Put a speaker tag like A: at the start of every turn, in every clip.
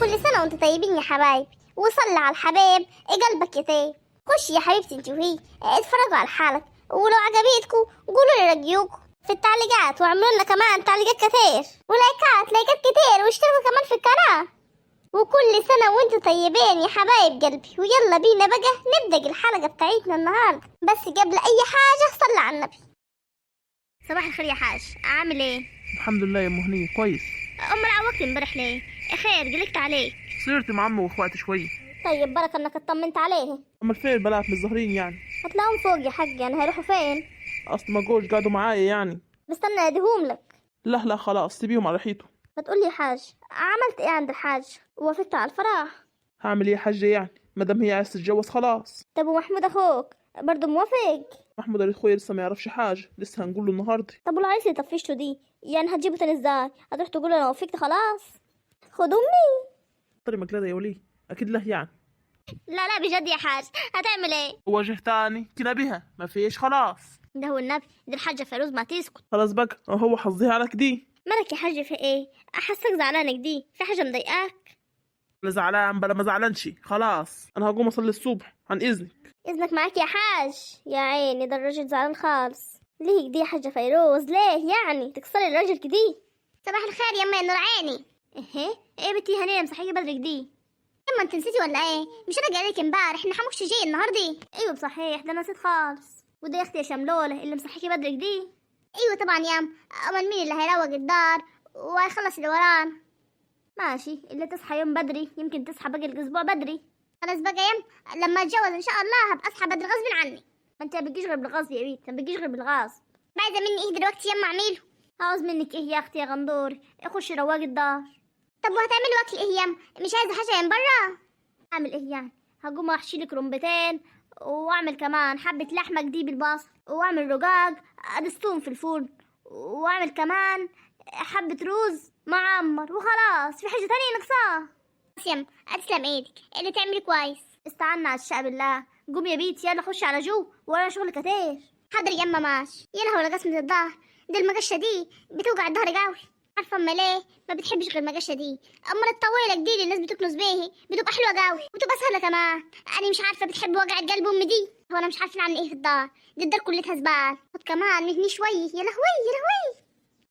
A: كل سنة وانتوا طيبين يا حبايبي، وصلي على الحبايب قلبك يطيب. خشي يا حبيبتي انت وهي اتفرجوا على الحلقة، ولو عجبتكم قولوا لي رأيكم في التعليقات، واعملوا لنا كمان تعليقات كتير ولايكات كتير، واشتركوا كمان في القناة. وكل سنة وانتوا طيبين يا حبايب قلبي. ويلا بينا بقى نبدأ الحلقة بتاعتنا النهاردة، بس قبل أي حاجة صلي على النبي. صباح الخير يا حاج، عامل ايه؟
B: الحمد لله يا ام هنيه كويس.
A: امال عوقت امبارح ليه؟ خير قلقت عليك.
B: صرت مع عمي واخواتي شويه.
A: طيب بركة انك اطمنت عليه.
B: امال فين البنات مش ظاهرين يعني؟
A: هتلاقيهم فوق يا حاج، يعني هيروحوا فين؟
B: اصل ما جوش قعدوا معايا يعني.
A: بستنى اديهم لك.
B: لا خلاص سيبيهم على ريحته.
A: هتقولي يا حاج عملت ايه عند الحاج؟ وافقت على الفرح؟
B: هعمل ايه يا حاجه يعني، مادام هي عايزه تتجوز خلاص.
A: طب ومحمود اخوك برضه موافق؟
B: محمود اخويا لسه ما يعرفش حاجه، لسه هنقول له النهارده.
A: طب والعريس اللي طفشته دي يعني هتجيبه تاني ازاي؟ هتروح تقول له انا وافقت خلاص؟ خد امي.
B: طري مقلده يا ولي، اكيد له يعني.
A: لا بجد يا حاج، هتعمل ايه؟
B: وجه تاني كنا بها ما فيش خلاص.
A: ده هو النبي، دي الحاجة فيروز ما تسكت.
B: خلاص بقى هو حظيها على كدي.
A: مالك يا حاج في ايه؟ احسك زعلانك دي، في حاجة مضايقاك؟
B: لا زعلان بلا ما زعلانش، خلاص انا هقوم اصلي الصبح عن اذنك.
A: اذنك معاك يا حاج. يا عيني ده الراجل زعلان خالص. ليه كدي يا حاجة فيروز؟ ليه يعني تكسري الراجل كدي؟ صباح الخير يا نور عيني. ايه بنتي هنيه مصحيه بدري كدي؟ يما انت نسيتي ولا ايه؟ مش انا قايله لك امبارح احنا حموكش جاي النهارده؟ ايوه بصحيح، ده انا نسيت خالص. وده يا اختي يا شملوله اللي مصحيكي بدري كدي. ايوه طبعا يام. امال مين اللي هيروق الدار وهيخلص اللي وراه؟ ماشي، اللي تصحى يوم بدري يمكن تصحى باقي الاسبوع بدري. خلاص بقى يم، لما اتجوز ان شاء الله هبقى اصحى بدري غصب عني. ما انت ما بتجيش غير بالغصب يا بيت، ما بتجيش غير بالغصب. عايزه مني ايه دلوقتي يما اعمله؟ عاوز منك ايه يا اختي يا غندور؟ خشي رواقي الدار. طب وهتعملي اكل ايه يم؟ مش عايزه حاجه من برا؟ اعمل ايه يعني؟ هقوم احشي لك رمبتين، واعمل كمان حبه لحمه جديد بالبصل، واعمل رقاق ادستهم في الفرن، واعمل كمان حبه رز معمر، وخلاص. في حاجه تانية ناقصاه؟ يم تسلم ايدك، اللي تعملي كويس. استعنا على الشقه بالله. قوم يا بيت يلا خشي على جو، ورانا شغل كتير. حاضر يما ماشي. يا لهوي على قسمة الظهر، دي المقشة دي بتوجع الظهر قوي. عارفة اما ليه؟ ما بتحبش غير المقشة دي. امال الطويلة دي اللي الناس بتكنس بيها بتبقى حلوة قوي وبتبقى سهلة كمان. انا مش عارفة بتحب وجع القلب ام دي؟ هو انا مش عارفة عن ايه في الظهر، دي الدار كلها زبال. خد كمان مهني شوي. يا لهوي يا لهوي،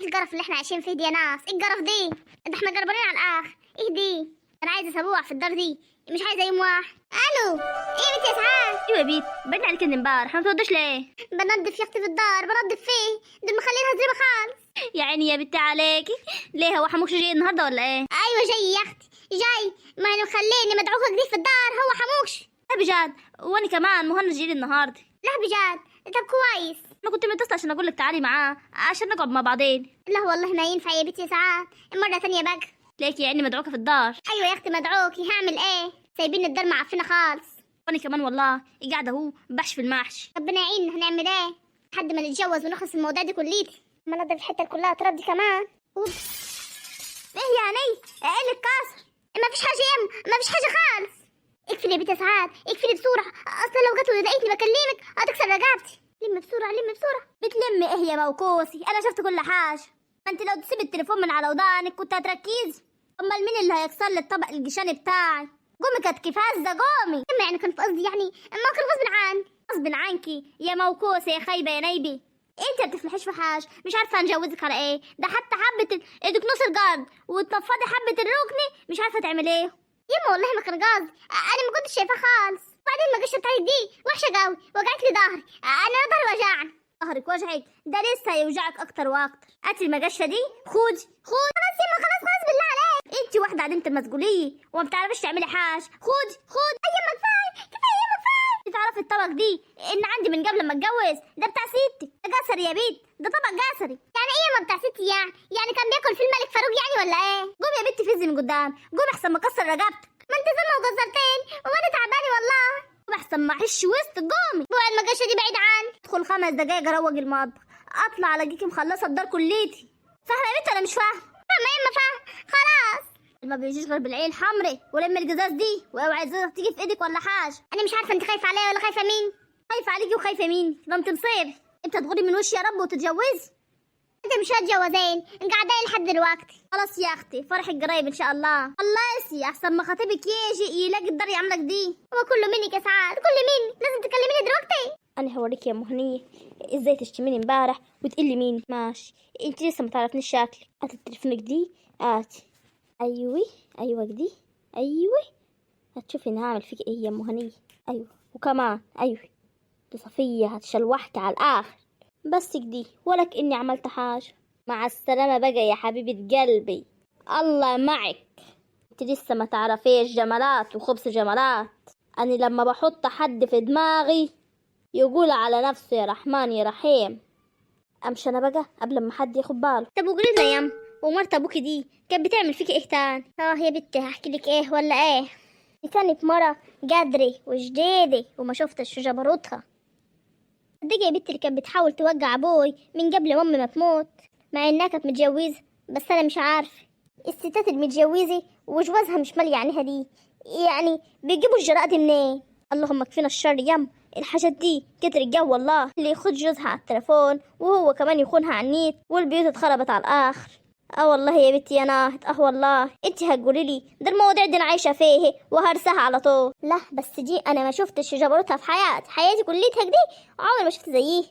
A: إيه القرف اللي احنا عايشين فيه دي يا ناس؟ ايه القرف دي؟ ده احنا قربانين على الاخر. ايه دي؟ انا عايزة اسبوع في الدار دي، مش عايزة يوم واحد. الو ايه بنت يا اسعاد؟ ايوه يا بيت، برن عليك من امبارح ما بتردش ليه؟ بنضف يا اختي في الدار، بنضف فيه، دول مخلينها زريبه خالص. يا عيني يا بنتي عليكي. ليه هو حموكش جاي النهارده ولا ايه؟ ايوه جاي يا اختي جاي، ما انا مخليني مدعوكه كده في الدار، هو حموكش. لا بجد؟ وانا كمان مهند جاي النهارده. لا بجد؟ طب كويس. انا كنت متصله عشان اقول لك تعالي معاه عشان نقعد مع بعضين. لا والله ما ينفع يا بنتي ساعات، مره ثانيه بقى. ليكي يا عيني مدعوكه في الدار. ايوه يا اختي مدعوكي، هعمل ايه؟ سايبين الدار معفنه خالص. وانا كمان والله قاعده اهو بحش في المحشي. ربنا يعيننا، هنعمل ايه لحد ما نتجوز ونخلص الموضوع دي كليتي. ما نضف الحته كلها تراب دي كمان. ايه يعني؟ ايه اللي اتكسر؟ ما فيش حاجه ما فيش حاجه خالص. اقفلي يا بنت سعاد، اقفلي بسرعه، اصلا لو جت ولقيتني بكلمك هتكسر رقبتي. لمي بسرعه لمي بسرعه. بتلمي ايه يا موكوسي؟ انا شفت كل حاجه. ما انت لو تسيبي التليفون من على ودانك كنت هتركزي. امال مين اللي هيكسر لي الطبق الجشاني بتاعي؟ قومي كتكي فازه قومي. يعني كان في قصدي يعني ما كان غصب عني. غصب عنكي يا موكوسه يا خايبه يا نايبي. انت ما بتفلحيش في حاجه. مش عارفه نجوزك على ايه؟ ده حتى حبه ايدك نص الجرد وتنفضي حبه الركني مش عارفه تعمل ايه. يما والله ما كان قصدي، انا ما كنتش شايفاه خالص. وبعدين المقشه بتاعتك دي وحشه قوي، وجعت لي ظهري. انا ظهري وجعني. ظهرك وجعك؟ ده لسه هيوجعك اكتر واكتر. هاتي المقشه دي خدي. خلاص يما خلاص بالله عليك. انت واحده عديمه المسؤوليه وما بتعرفيش تعملي حاجه. خدي يما كفايه يما كفايه. تعرفي الطبق دي ان عندي من قبل ما اتجوز؟ ده بتاع ستي، ده قصري يا بيت، ده طبق قصري. يعني ايه ما بتاع ستي؟ يعني كان بياكل في الملك فاروق يعني ولا ايه؟ قومي يا بنتي فزي من قدام، قومي احسن ما اكسر رقبتك. ما انت زلمه وجزرتين وانا تعبانه والله. قومي احسن ما احش وسط. قومي بوع المقشه دي بعيد عني. ادخل 5 دقايق اروق المطبخ، اطلع الاقيكي مخلصه الدار كليتي. فاهمه يا بنتي ولا مش فاهمه؟ فاهمه يا اما فاهمه. خلاص ما بيجيش غير بالعين الحمري ولم الجزاز دي، واوعي الزازه تيجي في ايدك ولا حاجه. انا مش عارفه انت خايفه عليا ولا خايفه مين؟ خايفه عليكي وخايفه مين؟ ده انت مصيبه. انت تغوري من وشي يا رب وتتجوزي. انت مش هتجوزين قاعدين لحد دلوقتي. خلاص يا اختي فرحك قريب ان شاء الله. الله يسي احسن ما خطيبك يجي يلاقي الدار يعملك دي. هو كله منك يا سعاد، كله مني، لازم تكلميني دلوقتي. انا هوريك يا ام هنيه ازاي تشتميني امبارح وتقلي مين. ماشي انت لسه ما تعرفنيش شكلي. هات تليفونك دي، هاتي. ايوه دي، ايوه هتشوفي اني هعمل فيك ايه يا ام هنيه. ايوه وكمان ايوه دي صفيه هتشلوحك على الاخر. بس كدي ولا كاني عملت حاجه. مع السلامه بقى يا حبيبه قلبي، الله معك. انت لسه ما تعرفيش جمالات وخبز جمالات. انا لما بحط حد في دماغي يقول على نفسه يا رحمن يا رحيم. امشي انا بقى قبل ما حد ياخد باله. طب وقولي لنا يا ام، ومرت ابوكي دي كانت بتعمل فيكي ايه تاني؟ يا بنتي هحكي لك ايه ولا ايه؟ دي كانت مرة قدري وجديدة وما شفتش جبروتها. صدقي يا بنتي اللي كانت بتحاول توقع ابوي من قبل امي ما تموت، مع انها كانت متجوزة. بس انا مش عارفة الستات المتجوزة وجوازها مش مالية عينيها دي يعني بيجيبوا الجراءة دي منين؟ اللهم كفينا الشر يم. الحاجات دي كتر الجو والله، اللي يخد جوزها على التليفون وهو كمان يخونها على النيت والبيوت اتخربت على الاخر. والله يا بنتي يا ناهد، والله انت هتقولي لي ده المواضيع دي انا عايشه فيه وهرسها على طول. لا بس دي انا ما شفتش جبروتها في حياتي كليتها دي، عمري ما شفت زيه.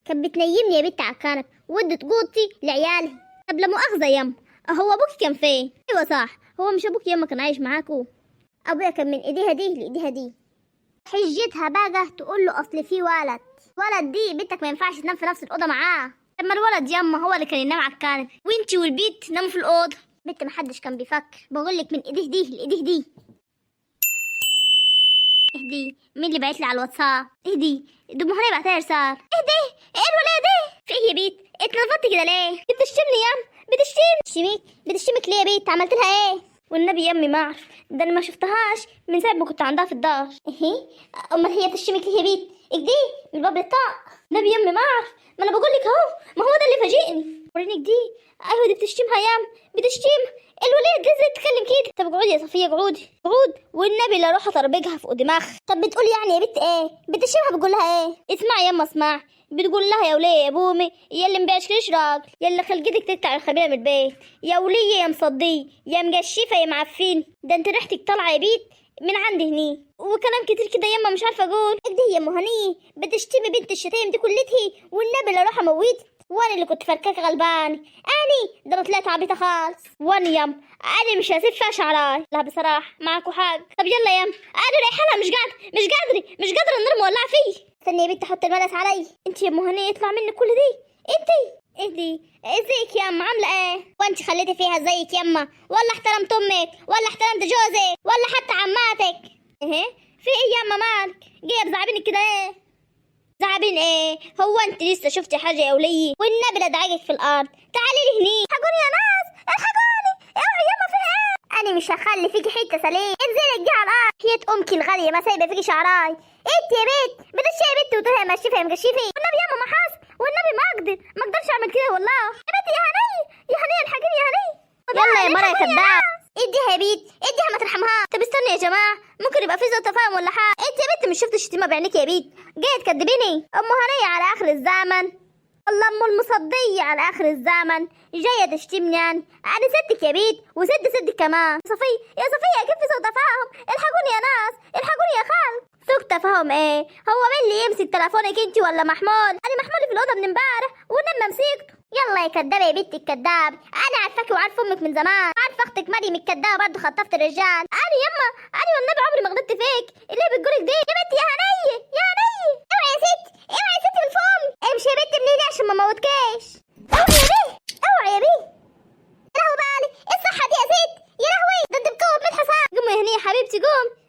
A: كانت بتنيمني يا بنتي على الكنب وادت قوتي لعيالي. طب لا مؤاخذه يم، هو ابوكي كان فين؟ ايوه صح، هو مش ابوكي يما كان عايش معاكو؟ ابويا كان من ايديها دي لايديها دي. حجتها بقى تقول له اصل في ولد دي بنتك ما ينفعش تنام في نفس الاوضه معاه. لما الولد يما هو اللي كان ينام على الكنبه وانتي والبيت ناموا في الاوضه. بنت محدش كان بيفكر، بقول لك من ايديه دي لايديه دي. اهدي، مين اللي بعت لي على الواتساب؟ اهدي، دي ام هاني بعتها رساله. اهدي، ايه الولاد ده؟ في ايه يا بيت؟ اتنرفضتي كده ليه؟ بتشتمني يا ام، بتشتمك ليه يا بيت؟ عملت لها ايه؟ والنبي يا امي ما اعرف، ده انا ما شفتهاش من ساعه ما كنت عندها في الدار. ايه امال هي تشتمك ليه يا بيت؟ اكدي من الباب للطاق. نبي يا امي ما اعرف، ما انا بقول لك اهو، ما هو ده اللي فاجئني. ورينك دي، ايوه دي بتشتمها يا ام، بتشتم الولاد ازاي تتكلم كده؟ طب اقعدي يا صفيه، اقعدي والنبي لا اروح اطربجها فوق دماغها. طب بتقول يعني يا بنت ايه؟ بتشتمها بتقول لها ايه؟ اسمعي يا اما اسمعي، بتقول لها يا وليه يا بومي يا اللي مبيعشكليش راجل، يا اللي خلقتك تقطع الخبيره من البيت، يا وليه يا مصديه يا مقشفه يا معفين، ده انت ريحتك طالعه يا بيت من عندي هني. وكلام كتير كده يما مش عارفه اقول. اكدي يا ام هنيه، بتشتمي بنت الشتايم دي كلتها والنبي لا اروح اموتك. وانا اللي كنت فاكراك غلبان، ده انا طلعت عبيطه خالص. وانا يم انا مش هسيب فيها شعراي. لا بصراحه معاكوا حق. طب يلا يم، انا رايحه لها، مش قادره النار مولعه فيه. استني يا بنت احط الملس علي. انت يا ام هنيه يطلع منك كل دي؟ اهدي ازيك يا ام، عامله ايه؟ وانت خليتي فيها زيك يما؟ ولا احترمت امك؟ ولا احترمت جوزك؟ ولا حتى عماتك؟ ايه في ايه يما مالك؟ جايه بزعبينك كده ايه؟ زعبين ايه؟ هو انت لسه شفتي حاجه يا وليه؟ والنبي لا دعيك في الارض. تعالي لي هني، الحقوني يا ناس، الحقوني، اوعي يما في ايه؟ انا مش هخلي فيكي حته سليم. انزلي اجي على الارض، حياه امك الغاليه ما سايبه فيكي شعراي. انت يا بنت بتشي يا بنت وتقولي مشيفه يا مكشفه. والنبي يما ما حاسب، والنبي ما اقدرش اعمل كده والله. يا بنتي يا هنيه الحقيني يا هنيه. يلا يا مرة يا كداب، اديها يا بيت، اديها ما ترحمها. طب استني يا جماعه، ممكن يبقى في سوء تفاهم ولا حاجه. انت يا بنت مش شفت الشتيمه بعينيك يا بيت؟ جايه تكدبيني؟ ام هنيه على اخر الزمن، الله ام المصديه على اخر الزمن جايه تشتمني. انا ستك يا بيت وست كمان. يا صفيه اكيد في سوء تفاهم، الحقوني يا ناس، الحقوني يا خال. سوء تفاهم ايه؟ هو مين اللي يمسك تليفونك انت ولا محمود؟ انا محمود في الاوضه من امبارح ونما مسكته. يلا يا كدابه يا بنتي الكداب، انا عارفاكي وعارفه امك من زمان، عارفه اختك مريم الكدابه برضه خطفت الرجال. انا يما انا والنبي عمري ما غلطت فيك. اللي بتقولك دي يا بنتي يا هنيه اوعي يا ست، اوعي يا ست بالفم. امشي يا بنتي من هنا عشان ما موتكيش. اوعي يا بيه يا لهوي بالي، ايه الصحه دي يا ست؟ يا لهوي ده انت بتقوم من الحصان. قومي يا هنيه يا حبيبتي،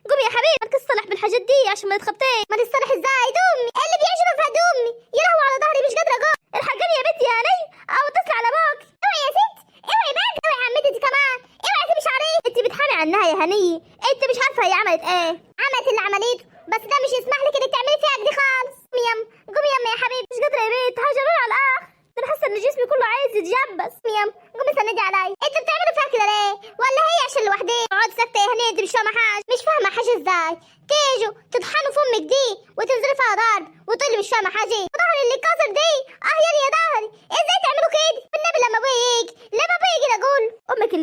A: قومي يا حبيبي، ما تصلح بالحاجات دي عشان ما تتخبطيش. ما تصلح ازاي؟ دمي ايه اللي بيعجبك في هدومي؟ يا لهوي على ظهري مش قادره اقوم. الحقني يا بنتي يا هنيه او اتصل على ابوك. اوعي يا ست، اوعي بقى، اوعي عمتي دي كمان، اوعي تمشي عليه. انت بتحامي عنها يا هنيه، انت مش عارفه هي عملت ايه. عملت اللي عملته، بس ده مش يسمح لك انك تعملي فيها كده خالص. قومي يما يا حبيبي، مش قادره يا بنت، هجروني على الاخر، ده انا حاسه ان جسمي كله عايز يتجبس. قومي سندي علي. انتوا بتعملوا فيها كده ليه؟ ولا هي عشان لوحديها؟ اقعدي ساكته يا هنيه، انت مش فاهمه حاجه ازاي؟ تيجوا تطحنوا في امك دي وتنزلوا فيها ضرب وتقولي مش فاهمه حاجه. ظهري اللي كسر دي يا ظهري، ازاي تعملوا كده؟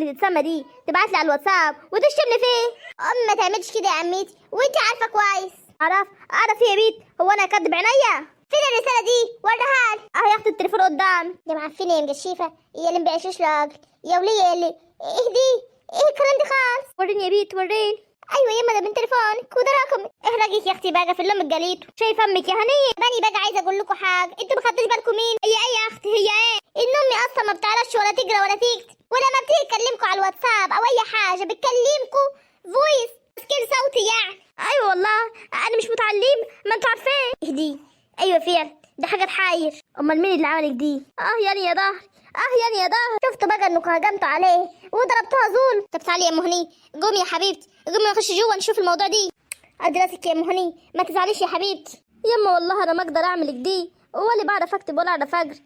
A: اللي تتسمى دي تبعت لي على الواتساب وتشتمني فيه. ما تعملش كده يا عمتي، وانت عارفه كويس. اعرف يا بيت، هو انا اكدب عينيا؟ فين الرساله دي؟ وريها لي. اهي يا اختي التليفون قدام. يا معفنه يا مجشفه، يا اللي مبيعشش راجل يا وليه اللي اهدي. ايه الكلام ده خالص؟ وريني يا بيت وريني. ايوه يما ده من تليفونك وده رقمك. ايه رايك يا اختي بقى في اللي امك قاليته؟ شايفه امك يا هنيه؟ باني بقى عايزه اقول لكم حاجه، انتوا ما خدتوش بالكم مين هي؟ ايه يا اختي هي؟ ايه ان امي اصلا ما بتعرفش ولا تقرا ولا تكتب، ولما بتيجي تكلمكم على الواتساب او اي حاجه بتكلمكم فويس سكيل صوتي يعني. ايوه والله انا مش متعلم، ما انتوا عارفين. اهدي. ايوه فعلا دي حاجه تحاير. امال مين اللي عملك دي؟ يعني يا ظهر، يعني يا ظهر. شفتوا بقى انكم هجمتوا عليه وضربتوها ظلم. طب تعالي يا ام هنيه، قومي يا حبيبتي، قومي نخش جوه نشوف الموضوع دي. قد راسك يا ام هنيه، ما تزعليش يا حبيبتي. يما والله انا ما اقدر اعملك دي، ولا بعرف اكتب ولا اعرف اقرا.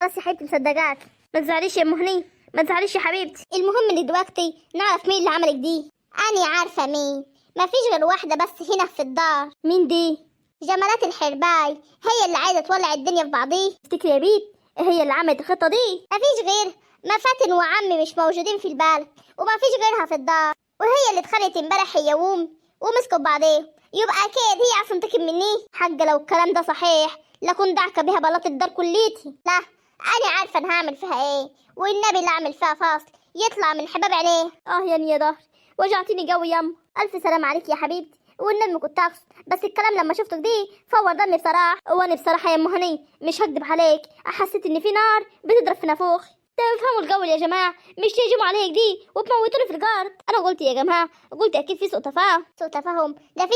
A: بس يا حبيبتي مصدقاك، ما تزعليش يا ام هنيه، ما تزعليش يا حبيبتي. المهم ان دلوقتي نعرف مين اللي عملك دي. انا عارفه مين، ما فيش غير واحده بس هنا في الدار. مين دي؟ جمالات الحرباي، هي اللي عايزه تولع الدنيا في بعضيه. تفتكري يا بيت هي اللي عملت الخطه دي؟ ما فيش غير ما فاتن وعمي مش موجودين في البلد، وما فيش غيرها في الدار، وهي اللي اتخانقت امبارح هي ومسكوا بعضيه. يبقى اكيد هي عايزه تنتقم مني. حاجه لو الكلام ده صحيح لكن دعكه بيها بلاط الدار كليتي. لا انا عارفه انا هعمل فيها ايه، والنبي اللي اعمل فيها فاصل يطلع من حباب عينيه. يعني يا ظهر وجعتيني قوي يما. الف سلام عليك يا حبيبتي، والنبي ما كنت اقصد، بس الكلام لما شفتك دي فور دمي بصراحه. وانا بصراحه يا ام هنيه مش هكدب عليك، حسيت ان في نار بتضرب في نافوخي. تفهموا القول يا جماعه، مش تهجموا عليك دي وتموتوني في الجارد. انا قلت يا جماعه، قلت اكيد في سوء تفاهم. سوء تفاهم ده في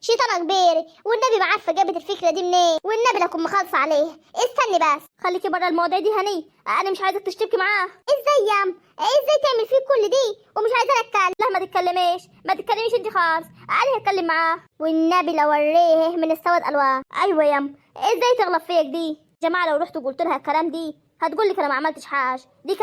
A: شيطانه كبيره، والنبي ما عارفه جابت الفكره دي منين، والنبي لكم مخلصه عليه. استني بس، خليكي بره المواضيع دي هنيه، انا مش عايزك تشتبكي معاه. ازاي يا ازاي تعمل فيه كل دي ومش عايزه اتكلم؟ لا ما تتكلميش انت خالص، انا هتكلم معاه والنبي لو اوريه من السواد الوان. ايوه يا ازاي تغلط فيك دي؟ جماعه لو رحت وقلت لها الكلام دي هتقول لك انا ما عملتش حاجه، دي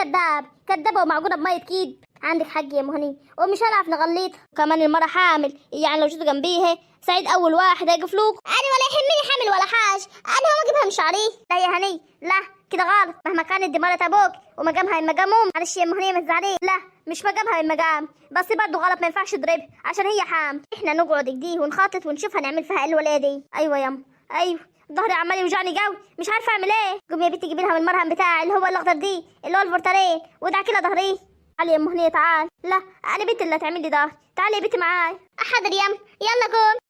A: كدابه ومعجونه بميه كيد. عندك حق يا مهني، ومش هنعرف نغلطها. وكمان المره حامل، يعني لو جيتوا جنبيها سعيد اول واحد هيقفلوك. انا ولا يهمني حامل ولا حاجه، انا هو اجيبها من شعري. لا يا هني لا كده غلط، مهما كانت دي مرات ابوك ومقامها المقام معلش يا مهنيه ما تزعليش. لا مش مقامها المقام، بس برضه غلط، ما ينفعش تضربها عشان هي حامل. احنا نقعد كديه ونخطط ونشوف هنعمل فيها ايه الولاده. ايوه يا ايوه ظهري عمال يوجعني قوي، مش عارفه اعمل ايه. قومي يا بنتي جيبي لها من المرهم بتاعي اللي هو الاخضر دي، اللي هو الفورتالين، ودعكي لها ظهري. تعالي يا ام هنيه تعال. لا انا بنتي اللي هتعمل لي ظهري، تعالي يا بنتي معاي. حاضر يا يلا قوم.